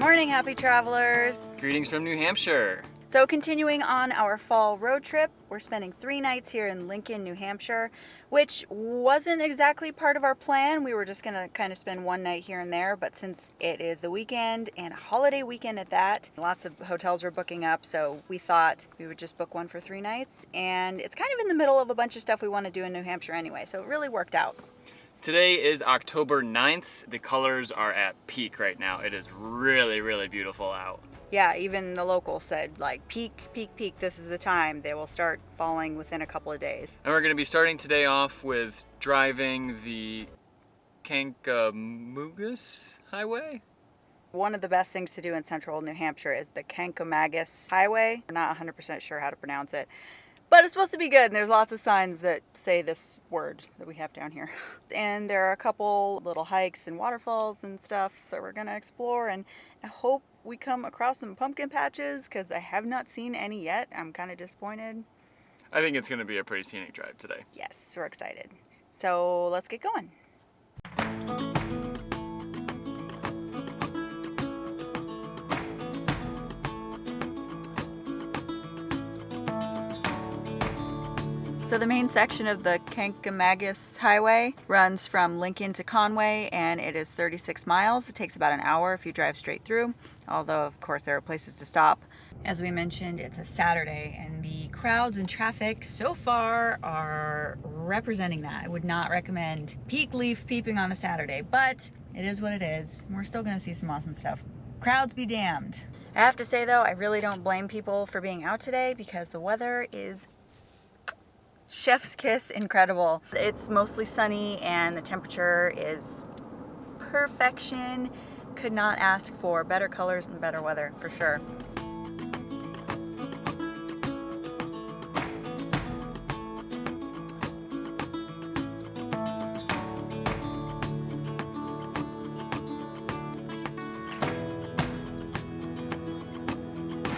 Morning, happy travelers. Greetings from New Hampshire. So continuing on our fall road trip, we're spending 3 nights here in Lincoln, New Hampshire, which wasn't exactly part of our plan. We were just gonna kind of spend 1 night here and there, but since it is the weekend and a holiday weekend at that, lots of hotels were booking up, so we thought we would just book one for 3 nights, and it's kind of in the middle of a bunch of stuff we want to do in New Hampshire anyway, so it really worked out. Today is October 9th. The colors are at peak right now. It is really, really beautiful out. Yeah, even the locals said, like, peak, this is the time. They will start falling within a couple of days. And we're going to be starting today off with driving the Kancamagus Highway. One of the best things to do in central New Hampshire is the Kancamagus Highway. We're not 100% sure how to pronounce it, but it's supposed to be good, and there's lots of signs that say this word that we have down here. And there are a couple little hikes and waterfalls and stuff that we're going to explore, and I hope we come across some pumpkin patches because I have not seen any yet. I'm kind of disappointed. I think it's going to be a pretty scenic drive today. Yes, we're excited. So let's get going. So the main section of the Kancamagus Highway runs from Lincoln to Conway, and it is 36 miles. It takes about an hour if you drive straight through, although of course there are places to stop. As we mentioned, it's a Saturday, and the crowds and traffic so far are representing that. I would not recommend peak leaf peeping on a Saturday, but it is what it is. We're still going to see some awesome stuff. Crowds be damned. I have to say though, I really don't blame people for being out today because the weather is chef's kiss incredible. It's mostly sunny and the temperature is perfection. Could not ask for better colors and better weather for sure.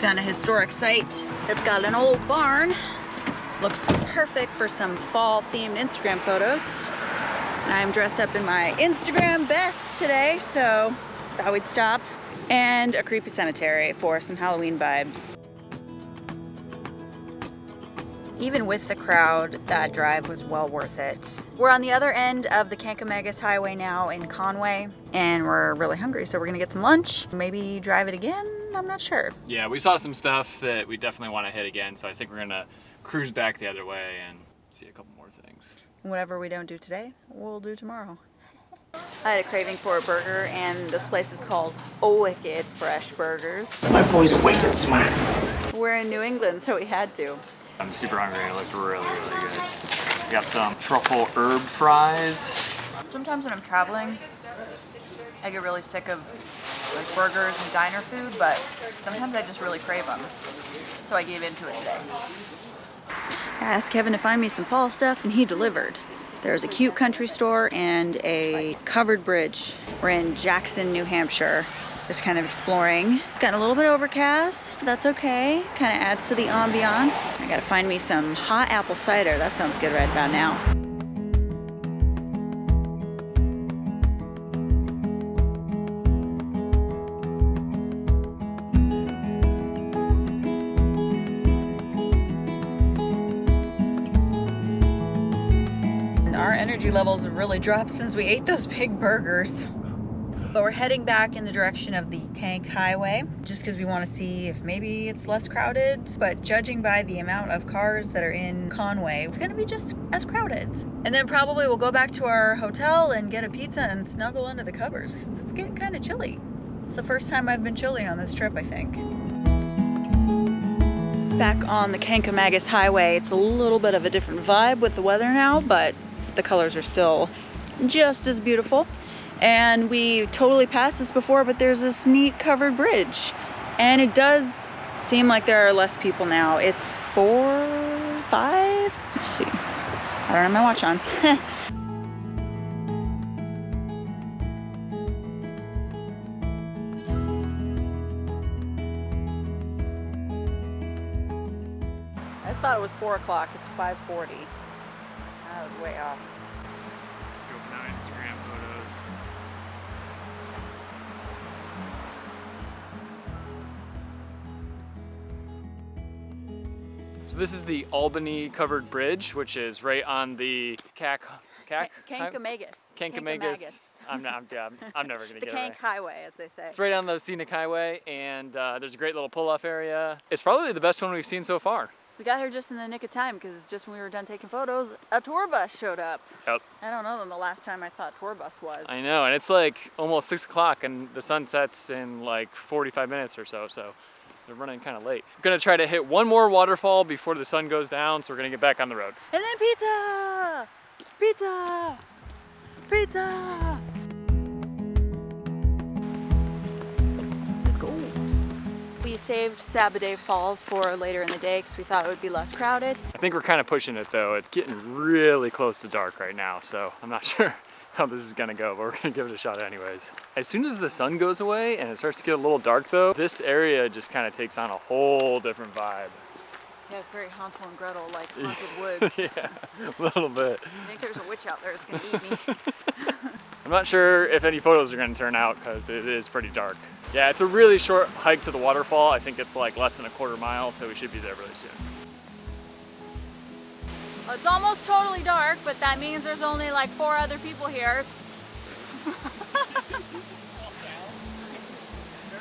Found a historic site that's got an old barn. Looks perfect for some fall themed Instagram photos. I'm dressed up in my Instagram best today, so thought we'd stop. And a creepy cemetery for some Halloween vibes. Even with the crowd, that drive was well worth it. We're on the other end of the Kancamagus Highway now in Conway, and we're really hungry, so we're gonna get some lunch. Maybe drive it again? I'm not sure. Yeah, we saw some stuff that we definitely want to hit again, so I think we're going to cruise back the other way and see a couple more things. Whatever we don't do today, we'll do tomorrow. I had a craving for a burger, and this place is called Wicked Fresh Burgers. My boy's wicked smart. We're in New England, so we had to. I'm super hungry and it looks really, really good. We got some truffle herb fries. Sometimes when I'm traveling, I get really sick of like burgers and diner food, but sometimes I just really crave them. So I gave into it today. I asked Kevin to find me some fall stuff, and he delivered. There's a cute country store and a covered bridge. We're in Jackson, New Hampshire, just kind of exploring. It's gotten a little bit overcast, but that's okay. Kind of adds to the ambiance. I gotta find me some hot apple cider. That sounds good right about now. Our energy levels have really dropped since we ate those big burgers. But we're heading back in the direction of the Kanc Highway, just because we want to see if maybe it's less crowded. But judging by the amount of cars that are in Conway, it's going to be just as crowded. And then probably we'll go back to our hotel and get a pizza and snuggle under the covers, because it's getting kind of chilly. It's the first time I've been chilly on this trip, I think. Back on the Kancamagus Highway, it's a little bit of a different vibe with the weather now, but the colors are still just as beautiful. And we totally passed this before, but there's this neat covered bridge, and it does seem like there are less people now. It's 4, 5, let's see, I don't have my watch on. I thought it was 4 o'clock, it's 5:40. I was way off. Scoping out Instagram photos. So this is the Albany covered bridge, which is right on the Kancamagus. I'm never gonna The get it Kanc right. Highway, as they say. It's right on the Scenic Highway, and there's a great little pull-off area. It's probably the best one we've seen so far. We got here just in the nick of time because just when we were done taking photos, a tour bus showed up. Yep. I don't know when the last time I saw a tour bus was. I know, and it's like almost 6 o'clock, and the sun sets in like 45 minutes or so, so they're running kind of late. I'm gonna try to hit one more waterfall before the sun goes down, so we're gonna get back on the road. And then pizza! Pizza! Pizza! Let's go. We saved Sabbaday Falls for later in the day because we thought it would be less crowded. I think we're kind of pushing it though. It's getting really close to dark right now, so I'm not sure how this is gonna go, but we're gonna give it a shot anyways. As soon as the sun goes away and it starts to get a little dark though, this area just kind of takes on a whole different vibe. Yeah, it's very Hansel and Gretel, like haunted woods. Yeah, a little bit. I think there's a witch out there that's gonna eat me. I'm not sure if any photos are gonna turn out because it is pretty dark. Yeah, it's a really short hike to the waterfall. I think it's like less than a quarter mile, so we should be there really soon. Well, it's almost totally dark, but that means there's only like 4 other people here.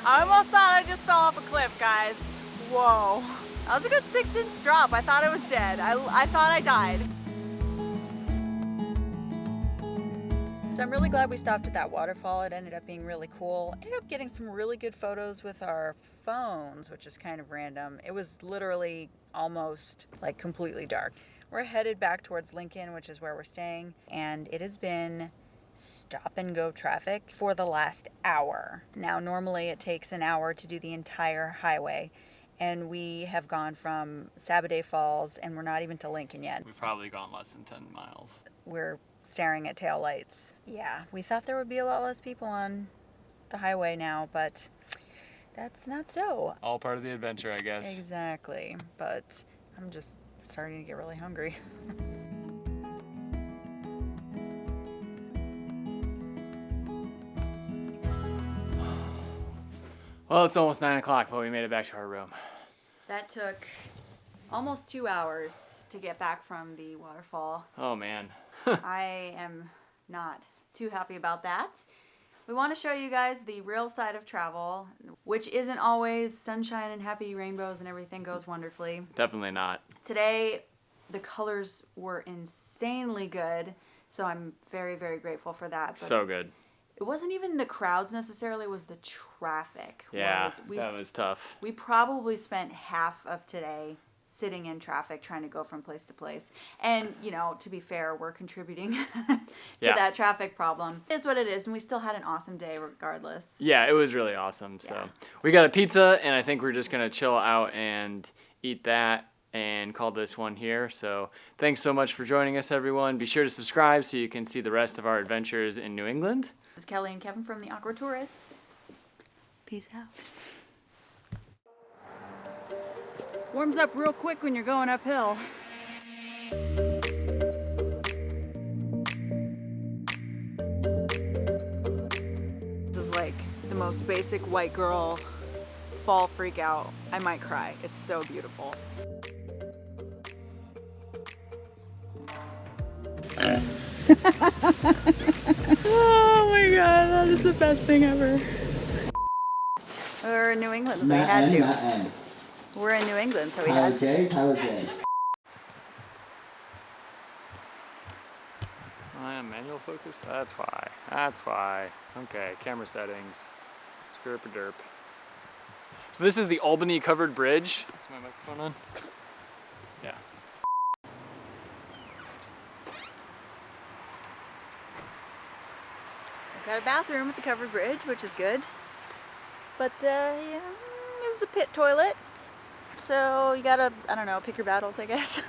I almost thought I just fell off a cliff, guys. Whoa. That was a good 6-inch drop. I thought I was dead. I thought I died. So I'm really glad we stopped at that waterfall. It ended up being really cool. Ended up getting some really good photos with our phones, which is kind of random. It was literally almost like completely dark. We're headed back towards Lincoln, which is where we're staying, and it has been stop and go traffic for the last hour. Now, normally it takes an hour to do the entire highway, and we have gone from Sabbaday Falls, and we're not even to Lincoln yet. We've probably gone less than 10 miles. We're staring at taillights. Yeah, we thought there would be a lot less people on the highway now, but that's not so. All part of the adventure, I guess. Exactly, but I'm just starting to get really hungry. Well, it's almost 9 o'clock, but we made it back to our room. That took almost 2 hours to get back from the waterfall. Oh man. I am not too happy about that. We want to show you guys the real side of travel, which isn't always sunshine and happy rainbows and everything goes wonderfully. Definitely not. Today, the colors were insanely good, so I'm very, very grateful for that. But So good. it wasn't even the crowds necessarily, it was the traffic. Yeah, that was tough. We probably spent half of today sitting in traffic trying to go from place to place. And, you know, to be fair, we're contributing to that traffic problem. It is what it is, and we still had an awesome day regardless. Yeah, it was really awesome. So Yeah. we got a pizza, and I think we're just gonna chill out and eat that and call this one here. So thanks so much for joining us, everyone. Be sure to subscribe so you can see the rest of our adventures in New England. This is Kelly and Kevin from the Awkward Tourists. Peace out. Warms up real quick when you're going uphill. This is like the most basic white girl fall freak out. I might cry. It's so beautiful. Oh my god, that is the best thing ever. We're in New England, so we had to. We're in New England, so we had to. I am manual focus? That's why. That's why. Okay, camera settings. Skirp a derp. So this is the Albany covered bridge. Is my microphone on? Yeah. We've got a bathroom at the covered bridge, which is good. But yeah, it was a pit toilet. So you gotta, I don't know, pick your battles, I guess.